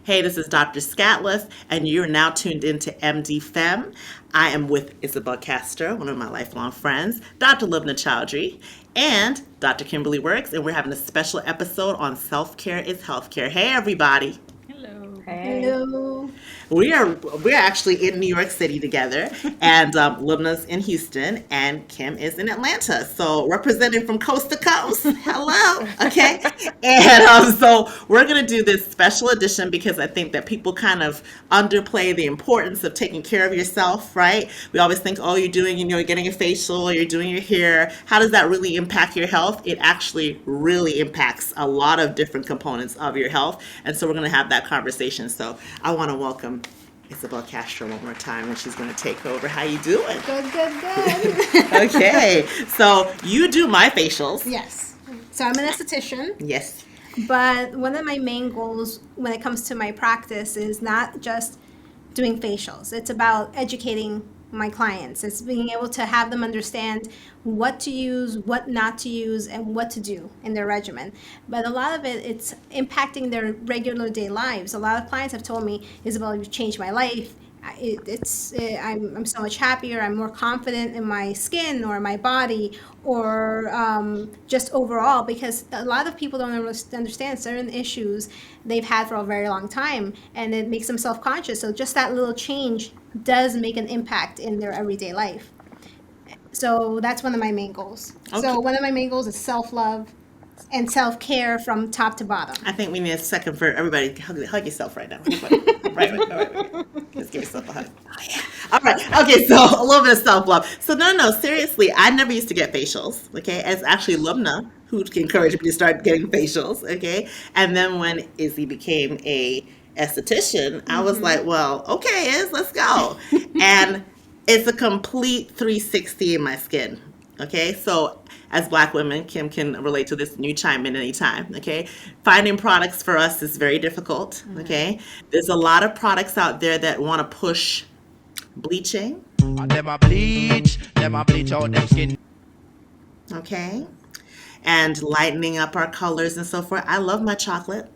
Hey, this is Dr. Scatless, and you're now tuned into MD Fem. I am with Isabel Castro, one of my lifelong friends, Dr. Lubna Chowdhury, and Dr. Kimberly Works, and we're having a special episode on self-care is healthcare. Hey, everybody. Hello. Hey. Hello. We're actually in New York City together, and Lubna's in Houston, and Kim is in Atlanta. So representing from coast to coast. Hello, okay. And so we're gonna do this special edition because I think that people kind of underplay the importance of taking care of yourself, right? We always think, oh, you're doing, getting a facial, you're doing your hair. How does that really impact your health? It actually really impacts a lot of different components of your health, and so we're gonna have that conversation. So I want to welcome Isabel Castro one more time, and she's going to take over. How you doing? Good. Okay, so you do my facials. Yes. So I'm an esthetician, Yes. but one of my main goals when it comes to my practice is not just doing facials. It's about educating my clients. It's being able to have them understand what to use, what not to use, and what to do in their regimen. But a lot of it's impacting their regular day lives. A lot of clients have told me, Isabel, you've changed my life. I'm so much happier. I'm more confident in my skin or my body, or just overall, because a lot of people don't understand certain issues they've had for a very long time, and it makes them self-conscious. So just that little change does make an impact in their everyday life. So that's one of my main goals. Okay. So one of my main goals is self-love and self-care from top to bottom. I think we need a second for everybody. Hug yourself right now. Everybody. Right. Let's give yourself a hug. Oh, yeah. All right. Okay, so a little bit of self-love. So no, seriously, I never used to get facials, okay? It's actually Lumna who encouraged me to start getting facials, okay? And then when Izzy became a esthetician, I was like, well, okay, let's go. And it's a complete 360 in my skin, okay? So as Black women, Kim can relate to this, and you chime in anytime, okay? Finding products for us is very difficult, okay? There's a lot of products out there that want to push bleaching, And them a bleach out them skin. okay? And lightening up our colors and so forth. I love my chocolate.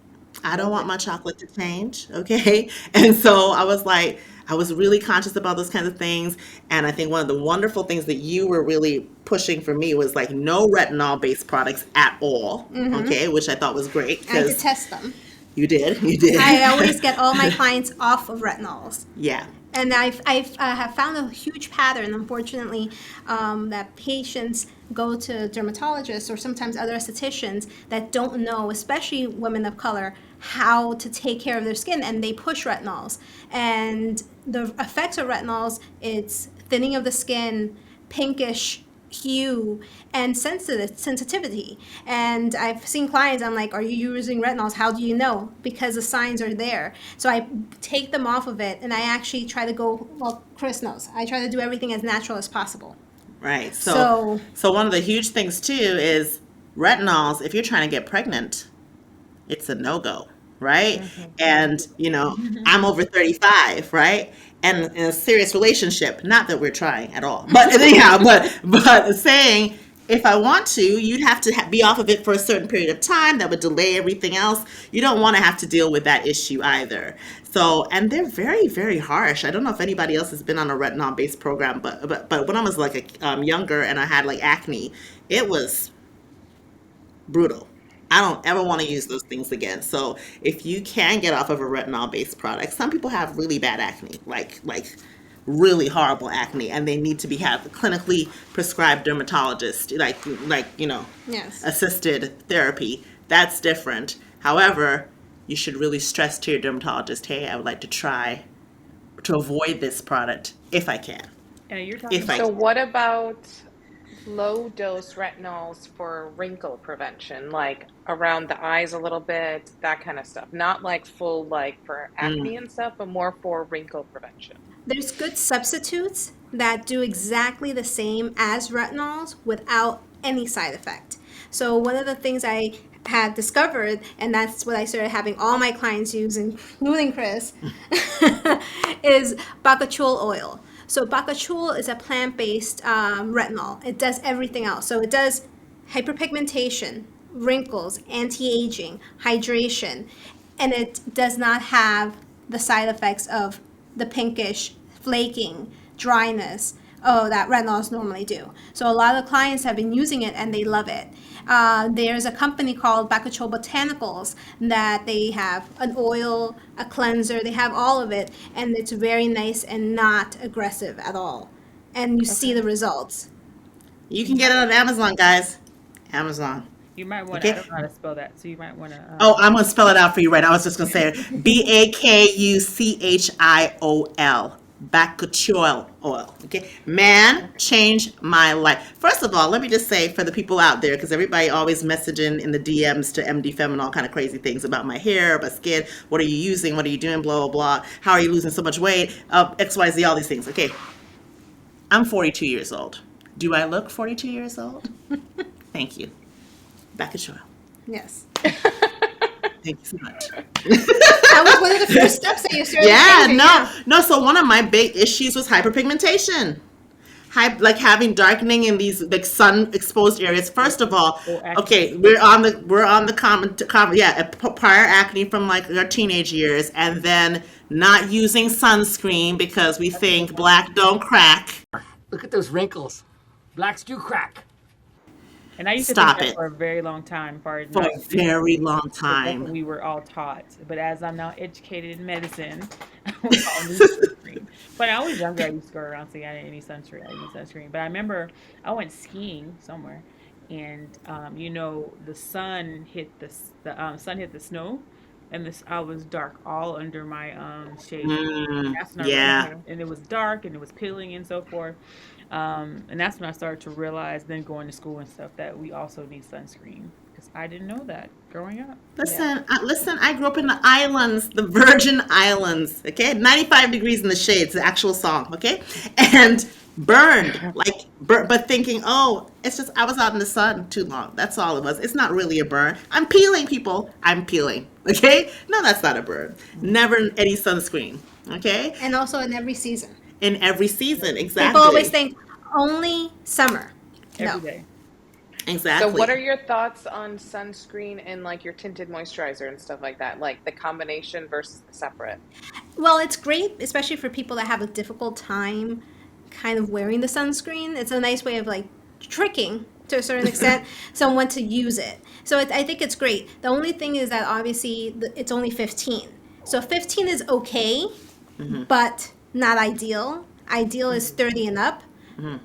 I don't want my chocolate to change, okay? And so I was really conscious about those kinds of things. And I think one of the wonderful things that you were really pushing for me was like no retinol based products at all, okay? Which I thought was great I because detest them. you did. I always get all my clients off of retinols. Yeah. And I have found a huge pattern, unfortunately, that patients go to dermatologists or sometimes other estheticians that don't know, especially women of color, how to take care of their skin, and they push retinols. And the effects of retinols, it's thinning of the skin, pinkish hue, and sensitivity. And I've seen clients, I'm like, are you using retinols? How do you know? Because the signs are there. So I take them off of it, and I actually try to go, well, Chris knows, I try to do everything as natural as possible. Right. So one of the huge things too is retinols, if you're trying to get pregnant, it's a no-go, right? And, I'm over 35, right? And in a serious relationship, not that we're trying at all, but anyhow, but saying, if I want to, you'd have to be off of it for a certain period of time. That would delay everything else. You don't want to have to deal with that issue either. So, and they're very, very harsh. I don't know if anybody else has been on a retinol-based program, but when I was like younger and I had like acne, it was brutal. I don't ever want to use those things again. So if you can get off of a retinol-based product, some people have really bad acne, like really horrible acne, and they need to have a clinically prescribed dermatologist, Yes. assisted therapy. That's different. However, you should really stress to your dermatologist, hey, I would like to try to avoid this product if I can. Yeah, you're talking If I about So can. what about low dose retinols for wrinkle prevention, like around the eyes a little bit, that kind of stuff? Not like full like for acne and stuff, but more for wrinkle prevention. There's good substitutes that do exactly the same as retinols without any side effect. So one of the things I had discovered, and that's what I started having all my clients use, including Chris, is Baka Chol Oil. So Baka Chol is a plant-based retinol. It does everything else. So it does hyperpigmentation, wrinkles, anti-aging, hydration, and it does not have the side effects of the pinkish, flaking, dryness, that retinols normally do. So a lot of clients have been using it and they love it. There's a company called Baka Chol Botanicals that they have an oil, a cleanser, they have all of it, and it's very nice and not aggressive at all. And you see Okay. the results. You can get it on Amazon, guys. Amazon. You might want to, I Okay. don't know how to spell that, so you might want to, Oh, I'm gonna spell it out for you right now. I was just gonna say it. Bakuchiol. Baka Chol Oil. Okay. Man, change my life. First of all, let me just say for the people out there, because everybody always messaging in the DMs to MD Fem and all kind of crazy things about my hair, about skin. What are you using? What are you doing? Blah, blah, blah. How are you losing so much weight? XYZ, all these things. Okay. I'm 42 years old. Do I look 42 years old? Thank you. Baka Chol. Yes. Thank you so much. That was one of the first steps that you started Yeah, changing. no, Yeah. no. So one of my big issues was hyperpigmentation. Like having darkening in these like sun exposed areas. First of all, or acne. okay, we're on the common yeah, prior acne from like our teenage years, and then not using sunscreen because we think black don't crack. Look at those wrinkles. Blacks do crack. And I used to Stop think that it for a very long time, for for not a very long because that's what time. we were all taught. But as I'm now educated in medicine, we all need sunscreen. But when I was younger, I used to go around saying I didn't need sunscreen. I didn't need sunscreen. But I remember I went skiing somewhere, and the sun hit the sun hit the snow, and this I was dark all under my shade. That's when I Yeah. realized, and it was dark and it was peeling and so forth. And that's when I started to realize, then going to school and stuff, that we also need sunscreen because I didn't know that growing up. Yeah. Listen. I grew up in the islands, the Virgin Islands. Okay, 95 degrees in the shade. It's the actual song. Okay, and burned but thinking, oh, it's just I was out in the sun too long. That's all it was. It's not really a burn. I'm peeling, people. I'm peeling. Okay, no, that's not a burn. Never any sunscreen. Okay, And also in every season. in every season, People always exactly, think only summer. Every No. day. So what are exactly. your thoughts on sunscreen and like your tinted moisturizer and stuff like that? Like the combination versus the separate? Well, it's great, especially for people that have a difficult time kind of wearing the sunscreen. It's a nice way of like tricking to a certain extent someone to use it. So I think it's great. The only thing is that obviously it's only 15. So 15 is okay, but not ideal. Ideal is 30 and up.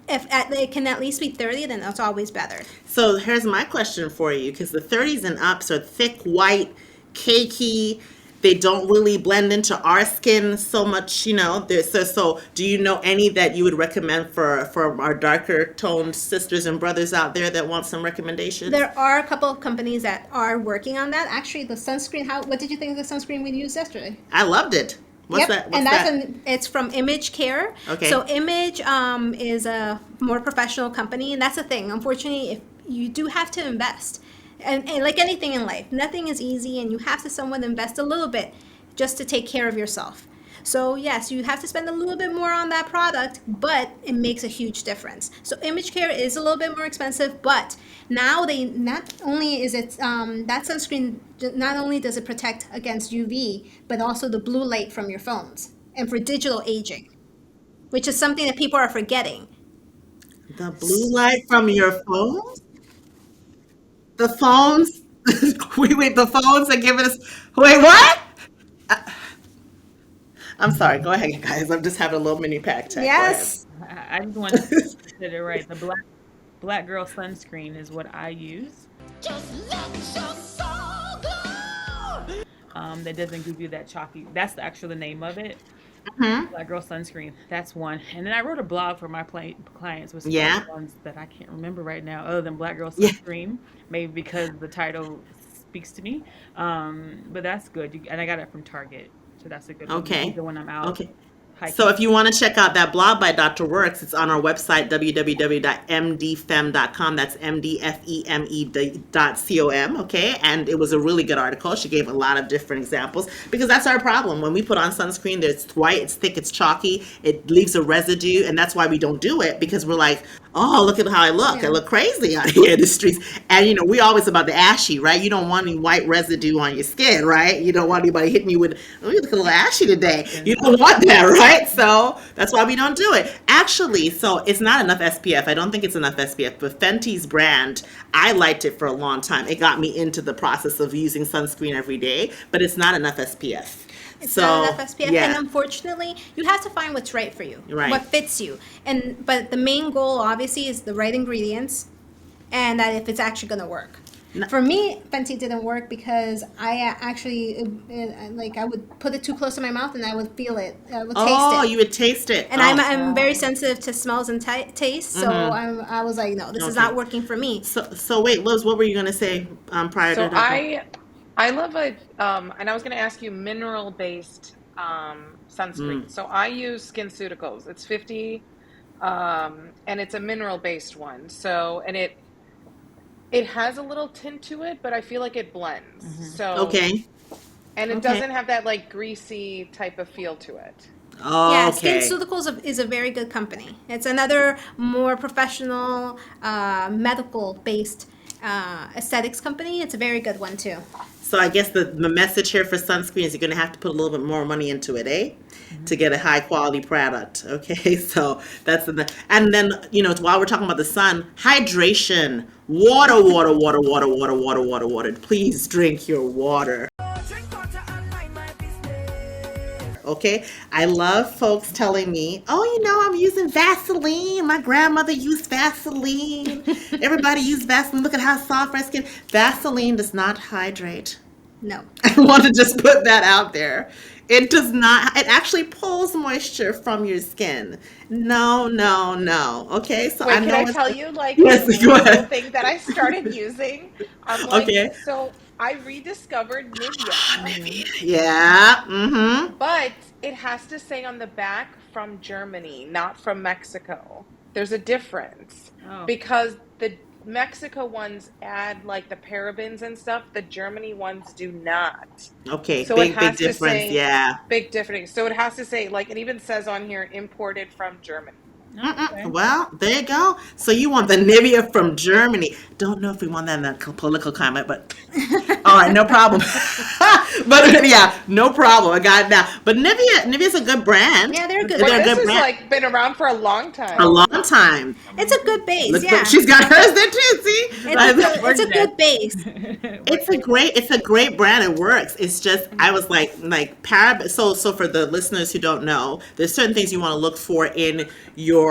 If it can at least be 30, then that's always better. So here's my question for you, because the 30s and ups are thick, white, cakey. They don't really blend into our skin so much, So do you know any that you would recommend for our darker toned sisters and brothers out there that want some recommendations? There are a couple of companies that are working on that. Actually, the sunscreen, what did you think of the sunscreen we used yesterday? I loved it. What's Yep, that? What's and that? it's from Image Care. Okay. So Image is a more professional company, and that's the thing. Unfortunately, if you do have to invest, and like anything in life, nothing is easy, and you have to somewhat invest a little bit just to take care of yourself. So yes, you have to spend a little bit more on that product, but it makes a huge difference. So Image Care is a little bit more expensive, but now they not only is it that sunscreen not only does it protect against UV, but also the blue light from your phones and for digital aging, which is something that people are forgetting. The blue light from your phones? The phones? Wait, the phones are giving us. Wait, what? I'm sorry. Go ahead, guys. I'm just having a little mini pack check. Go ahead. Yes. I just want to get it right. The black girl sunscreen is what I use. Just let your soul go. That doesn't give you that chalky. That's the actual name of it. Black girl sunscreen. That's one. And then I wrote a blog for my clients with some Yeah. other ones that I can't remember right now, other than Black girl Yeah. sunscreen. Maybe because the title speaks to me. But that's good. And I got it from Target, so that's a good one. Okay. Even when I'm out Okay. So if you want to check out that blog by Dr. Works, it's on our website, www.mdfem.com. That's mdfeme.com, okay? And it was a really good article. She gave a lot of different examples because that's our problem. When we put on sunscreen, it's white, it's thick, it's chalky, it leaves a residue, and that's why we don't do it, because we're like, oh, look at how I look. I look crazy out here in the streets. And, you know, we always about the ashy, right? You don't want any white residue on your skin, right? You don't want anybody hitting you with, oh, you look a little ashy today. You don't want that, right? So that's why we don't do it. Actually, so it's not enough SPF. I don't think it's enough SPF, but Fenty's brand, I liked it for a long time. It got me into the process of using sunscreen every day, but it's not enough SPF. It's not enough SPF, yeah. and unfortunately, you have to find what's right for you, Right. what fits you. But the main goal, obviously, is the right ingredients, and that if it's actually going to work. For me, Fenty didn't work because I actually, I would put it too close to my mouth and I would feel it. I would taste it. Oh, you would taste it. And I'm very sensitive to smells and taste, so I was like, no, this is not working for me. So wait, Liz, what were you going to say prior to So that? I love and I was going to ask you mineral-based sunscreen. So I use SkinCeuticals. It's 50, and it's a mineral-based one. So, and it has a little tint to it, but I feel like it blends. So Okay. and it doesn't have that like greasy type of feel to it. Oh, Yeah, okay. SkinCeuticals is a very good company. It's another more professional, medical-based aesthetics company. It's a very good one too. So I guess the message here for sunscreen is you're going to have to put a little bit more money into it, eh? To get a high quality product. Okay, so that's and then, you know, while we're talking about the sun, hydration, water, water, water, water, water, water, water, water. Please drink your water. Okay, I love folks telling me, oh, you know, I'm using Vaseline. My grandmother used Vaseline. Everybody used Vaseline. Look at how soft my skin. Vaseline does not hydrate. No. I want to just put that out there. It does not. It actually pulls moisture from your skin. No, no, no. Okay, so Wait, I know can I tell you like Yes, a go little ahead. thing that I started using? I'm like, Okay. so I rediscovered Nivea, Yeah. Mm-hmm. but it has to say on the back from Germany, not from Mexico. There's a difference because the Mexico ones add like the parabens and stuff. The Germany ones do not. Okay. So Big, it has big to difference. say Yeah. big difference. So it has to say like it even says on here imported from Germany. Well, there you go. So you want the Nivea from Germany. Don't know if we want that in that political climate, but all right, no problem. But yeah, no problem. I got it now. But Nivea's a good brand. Yeah, they're a good But brand. this has like been around for a long time. A long time. It's a good base, Look, yeah. she's got hers there too. See, It's a good base. it's a great brand. It works. It's just I was like paraben. So for the listeners who don't know, there's certain things you want to look for in your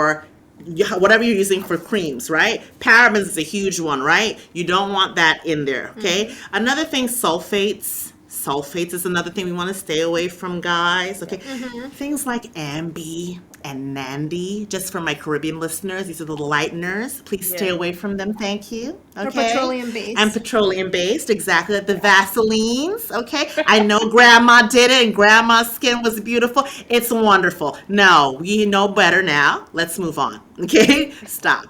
whatever you're using for creams, right? Parabens is a huge one, right? You don't want that in there. Okay. Another thing, sulfates. Sulfates is another thing we want to stay away from, guys. Okay. Things like Ambi and Nandi, just for my Caribbean listeners, these are the lighteners. Please stay away from them. Thank you. Okay. petroleum based. And petroleum based, exactly. The Vaselines. Okay. I know grandma did it and grandma's skin was beautiful. It's wonderful. No, we know better now. Let's move on. Okay. Stop.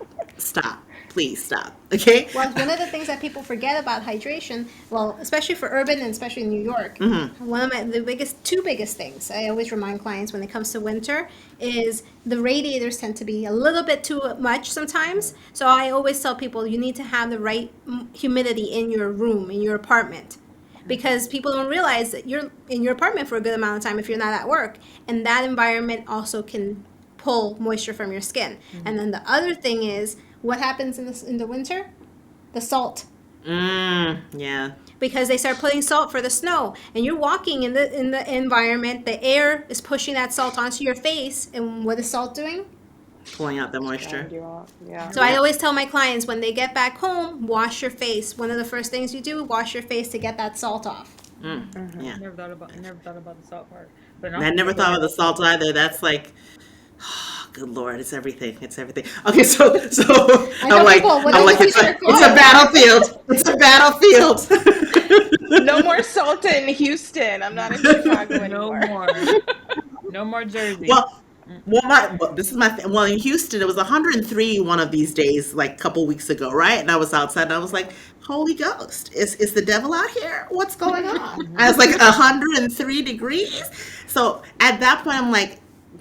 Please stop. Okay. Well, one of the things that people forget about hydration, well, especially for urban and especially in New York, one of the two biggest things I always remind clients when it comes to winter is the radiators tend to be a little bit too much sometimes. So I always tell people you need to have the right humidity in your room, in your apartment. Because people don't realize that you're in your apartment for a good amount of time if you're not at work. And that environment also can pull moisture from your skin. And then the other thing is, what happens in the winter? The salt. Yeah. Because they start putting salt for the snow, and you're walking in the environment. The air is pushing that salt onto your face, and what is salt doing? Pulling out the moisture. Yeah. So I always tell my clients when they get back home, wash your face. One of the first things you do, wash your face to get that salt off. Yeah. I never thought about the salt part. But I never thought of the salt either. That's like, good Lord, it's everything. Okay, so tell people, I'm like it's a battlefield. It's a battlefield. No more salt in Houston. I'm not in Chicago No anymore. more. No more Jersey. Well, this is my thing. Well, in Houston, it was 103 one of these days, like a couple weeks ago, right? And I was outside, and I was like, "Holy Ghost, is the devil out here? What's going on?" I was like 103 degrees. So at that point, I'm like,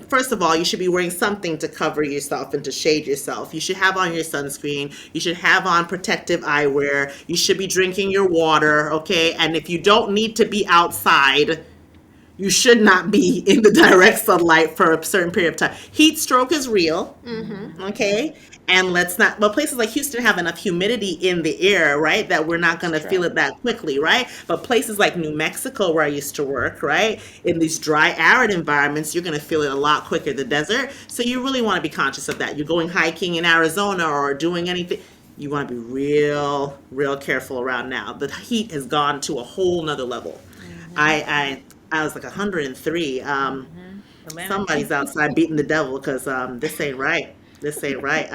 first of all, you should be wearing something to cover yourself and to shade yourself. You should have on your sunscreen. You should have on protective eyewear. You should be drinking your water, okay? And if you don't need to be outside, you should not be in the direct sunlight for a certain period of time. Heat stroke is real, okay? And let's not, but places like Houston have enough humidity in the air, right, that we're not going to feel it that quickly, right? But places like New Mexico, where I used to work, right, in these dry, arid environments, you're going to feel it a lot quicker, the desert. So you really want to be conscious of that. You're going hiking in Arizona or doing anything, you want to be real careful around now. The heat has gone to a whole nother level. I was like 103. Somebody's outside beating the devil because this ain't right. This ain't right.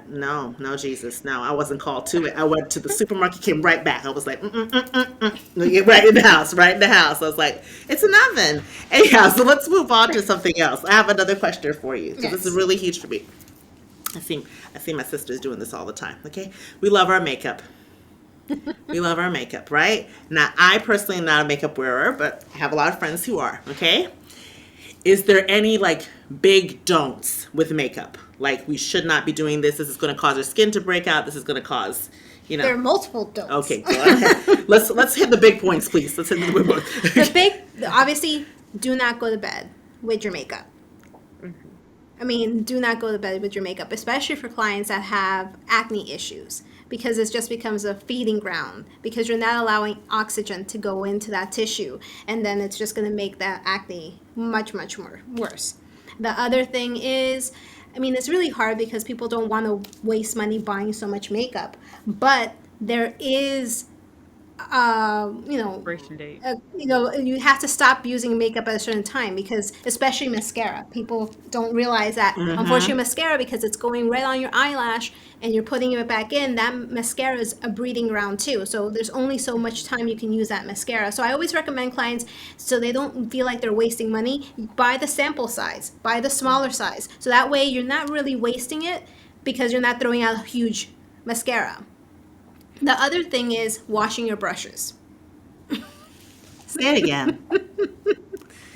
No, Jesus, no. I wasn't called to it. I went to the supermarket, came right back. I was like, No, get right in the house, right in the house. I was like, it's an oven. Anyhow, so let's move on to something else. I have another question for you because this is really huge for me. I see my sisters doing this all the time. Okay, we love our makeup. We love our makeup, right? Now, I personally am not a makeup wearer, but I have a lot of friends who are, okay? Is there any, like, big don'ts with makeup? Like, we should not be doing this. This is going to cause our skin to break out. This is going to cause, There are multiple don'ts. Okay, go ahead. Let's hit the big points, please. Let's hit the big points. Obviously, do not go to bed with your makeup. I mean, do not go to bed with your makeup, especially for clients that have acne issues, because it just becomes a feeding ground because you're not allowing oxygen to go into that tissue, and then it's just going to make that acne much more worse. The other thing is, I mean, it's really hard because people don't want to waste money buying so much makeup, but there is Expiration date. You have to stop using makeup at a certain time because, especially mascara, people don't realize that. Unfortunately, mascara, because it's going right on your eyelash and you're putting it back in, that mascara is a breeding ground too. So there's only so much time you can use that mascara. So I always recommend clients, so they don't feel like they're wasting money, buy the sample size, buy the smaller size. So that way you're not really wasting it because you're not throwing out a huge mascara. The other thing is washing your brushes. Say it again.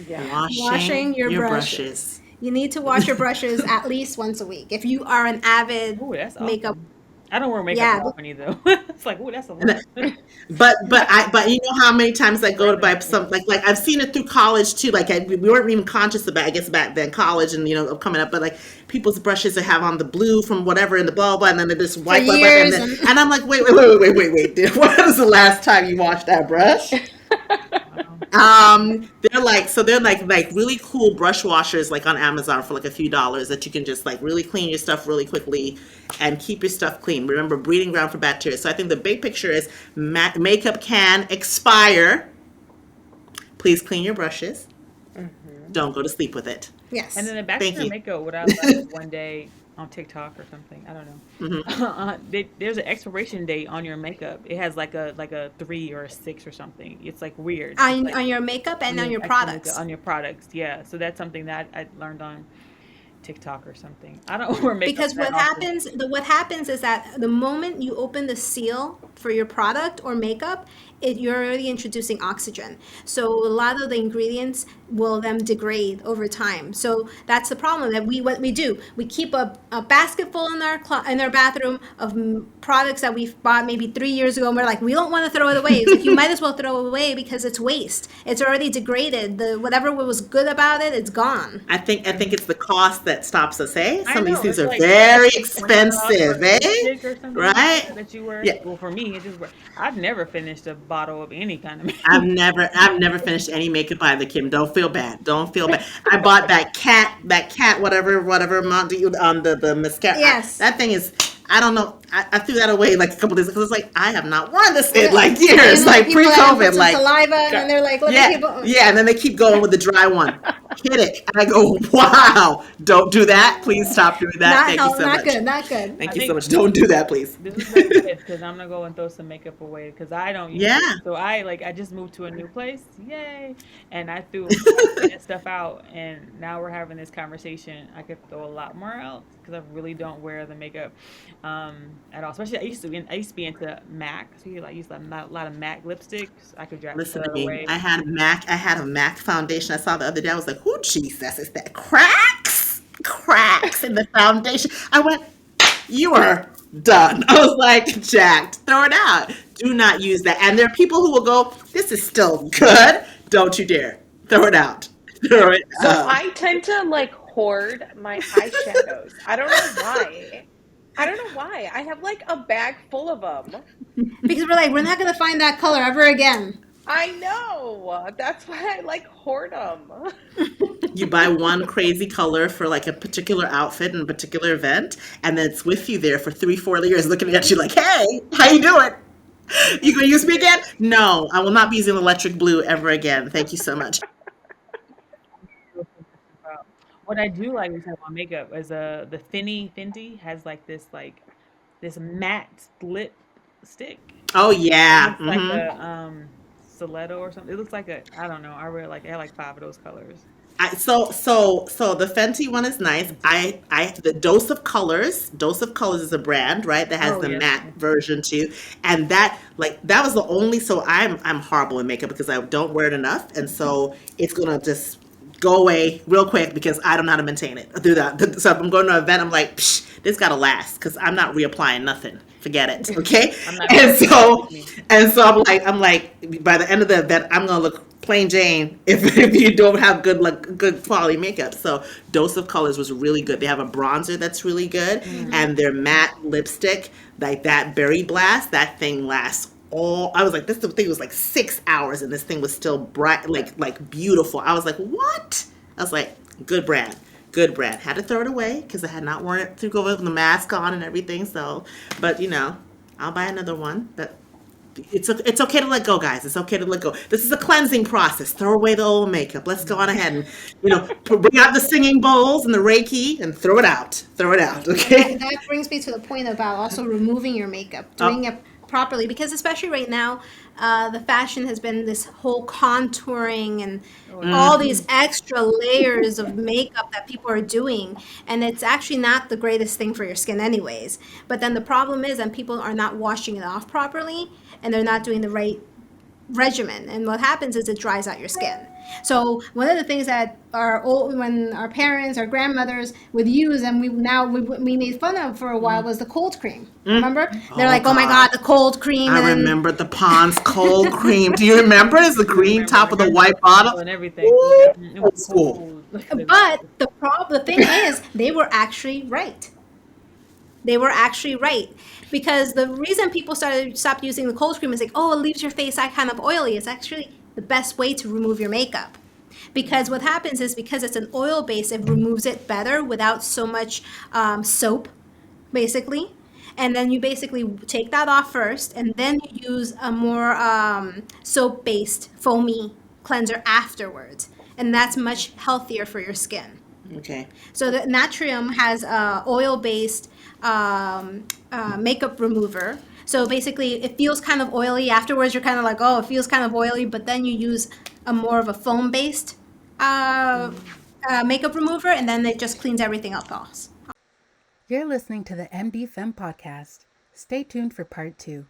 Yeah. Washing your brushes. You need to wash your brushes at least once a week. If you are an avid That's makeup. awesome. I don't wear makeup often either. It's like, that's a lot. But you know how many times I go to buy some like I've seen it through college too. Like we weren't even conscious about, I guess, back then college and coming up. But like people's brushes that have on the blue from whatever and the blah blah, and then this white blah, and I'm like, wait. When was the last time you washed that brush? They're like really cool brush washers like on Amazon for like a few dollars that you can just like really clean your stuff really quickly and keep your stuff clean. Remember, breeding ground for bacteria. So I think the big picture is makeup can expire. Please clean your brushes. Don't go to sleep with it. Yes. And then the back to your makeup, what I learned one day on TikTok or something, I don't know. There's an expiration date on your makeup. It has like a 3 or a 6 or something. It's like weird. On your makeup and on your products. On your products, yeah. So that's something that I learned on TikTok or something. I don't wear makeup because what happens is that the moment you open the seal for your product or makeup, you're already introducing oxygen. So a lot of the ingredients will then degrade over time. So that's the problem that what we do. We keep a basket full in our bathroom of products that we've bought maybe 3 years ago, and we're like, we don't want to throw it away. It's like, you might as well throw it away because it's waste. It's already degraded. Whatever was good about it, it's gone. I think it's the cost that stops us, eh? Some of these things are very expensive, eh? Right? That you were. Yeah. Well, for me, I've never finished a bottle of any kind of makeup. I've never finished any makeup either, Kim. Don't feel bad. I bought that cat whatever amount the mascara. Yes. That thing is, I don't know. I threw that away like a couple days because it's like I have not worn this in like years, like pre-COVID, like saliva, and then they're like, and then they keep going with the dry one. kidding. And I go, wow, don't do that. Please stop doing that. Thank you so not much. good, not good. Thank I you so think much. Don't do that, please. this is very good because I'm gonna go and throw some makeup away because I don't use Yeah. it. So I just moved to a new place, yay! And I threw a lot of stuff out, and now we're having this conversation. I could throw a lot more out because I really don't wear the makeup at all. Especially I used to be into MAC. So I used a lot of MAC lipsticks. I could Listen throw to it me. away. I had a MAC foundation. I saw the other day. I was like, "Oh Jesus, is that cracks in the foundation?" I went, "You are done." I was like, "Jacked, throw it out. Do not use that." And there are people who will go, "This is still good. Don't you dare throw it out. Throw it So out." I tend to like hoard my eyeshadows. I don't know why. I don't know why. I have like a bag full of them. Because we're like, we're not gonna find that color ever again. I know. That's why I like hoard them. You buy one crazy color for like a particular outfit and a particular event, and then it's with you there for 3, 4 years, looking at you like, "Hey, how you doing? You gonna use me again?" No, I will not be using electric blue ever again. Thank you so much. What I do like with my makeup is the Fenty has this matte lip stick. Oh It yeah. looks like Hmm. a stiletto or something. It looks like a I don't know. I really like it. I had like five of those colors. So the Fenty one is nice. I the Dose of Colors is a brand, right? That has Oh the yes. matte version too. And that was the only, so I'm horrible in makeup because I don't wear it enough. And so it's gonna just go away real quick because I don't know how to maintain it. Do that. So if I'm going to an event, I'm like, Psh, this gotta last because I'm not reapplying nothing. Forget it. Okay. I'm not And so with me. and so I'm like, by the end of the event, I'm gonna look plain Jane if you don't have good quality makeup. So Dose of Colors was really good. They have a bronzer that's really good, and their matte lipstick, like that Berry Blast, that thing lasts all. I was like, this thing was like 6 hours, and this thing was still bright, like beautiful. I was like, what? I was like, good brand. Good brand. Had to throw it away because I had not worn it to go with the mask on and everything. So, but I'll buy another one. But it's okay to let go, guys. It's okay to let go. This is a cleansing process. Throw away the old makeup. Let's go on ahead and bring out the singing bowls and the Reiki and throw it out. Throw it out. And Okay. that brings me to the point about also removing your makeup, Oh, doing it properly, because especially right now, the fashion has been this whole contouring and Oh all yeah. these extra layers of makeup that people are doing, and it's actually not the greatest thing for your skin anyways. But then the problem is, and people are not washing it off properly, and they're not doing the right regimen, and what happens is it dries out your skin. So one of the things that when our parents, our grandmothers would use, and we made fun of for a while, was the cold cream. Remember? They're oh like, "Oh my God, God. the cold cream," I and then remember the Pond's cold cream. Do you remember it? It's the I do green remember top my with the grandmother white used to bottom. sell and everything. Ooh, It old was school. cold. but the thing is, they were actually right. They were actually right, because the reason people stopped using the cold cream is like, oh, it leaves your face that kind of oily. It's actually the best way to remove your makeup, because what happens is, because it's an oil base, it removes it better without so much soap, basically. And then you basically take that off first, and then you use a more soap-based foamy cleanser afterwards, and that's much healthier for your skin. Okay. So the Natrium has a oil-based makeup remover. So basically, it feels kind of oily. Afterwards, you're kind of like, oh, it feels kind of oily. But then you use a more of a foam-based uh, makeup remover, and then it just cleans everything up off. You're listening to the MB Femme podcast. Stay tuned for part 2.